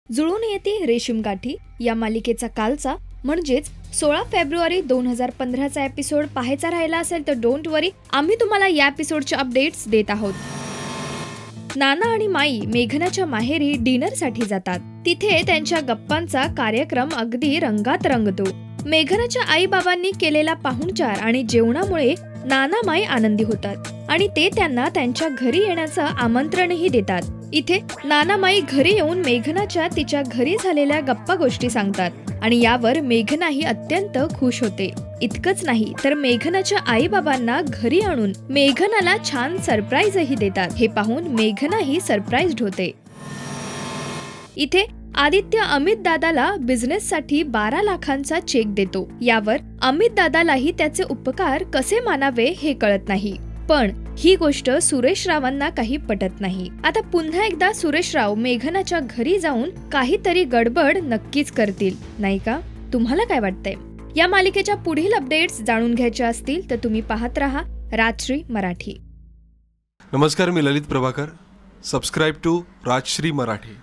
जुळून येते रेशीमगाठी या मालिकेचा कालचा म्हणजेच 16 फेब्रुवारी 2015चा एपिसोड पाहायचा राहिला असेल तर डोंट वरी, आम्ही तुम्हाला या एपिसोडचे अपडेट्स देत आहोत। नाना आणि माई मेघनाच्या माहेरी डिनरसाठी जातात। तिथे त्यांच्या गप्पांचा कार्यक्रम अगदी रंगात रंगतो। मेघनाच्या आई बाबांनी केलेला पाहुणचार आणि जेवणामुळे नाना माई आनंदी होतात आणि ते त्यांना त्यांच्या घरी येण्याचं आमंत्रणही देतात। इथे नाना माई घरी येऊन मेघनाच्या तिच्या घरी झालेल्या गप्पा गोष्टी सांगतात आणि यावर मेघनाही अत्यंत खुश होते। इतकंच नाही तर मेघनाच्या आई बाबांना घरी आणून मेघनाला छान सरप्राईजही देतात। हे पाहून मेघनाही सरप्राईज्ड होते। इथे आदित्य अमित दादाला बिझनेससाठी 12 लाखांचा चेक देतो। यावर अमित दादालाही त्याचे उपकार कसे मानावे हे कळत नाही, पण ही गोष्ट सुरेश रावांना काही पटत नाही। आता पुन्हा एकदा सुरेश राव मेघनाच्या घरी जाऊन काहीतरी गडबड नक्कीच करतील, नाही का? तुम्हाला काय वाटतंय? या मालिकेच्या पुढील अपडेट्स जाणून घ्यायचे असतील तर तुम्ही पाहत रहा राजश्री मराठी। नमस्कार, मी ललित प्रभाकर। Subscribe to Rajshri Marathi.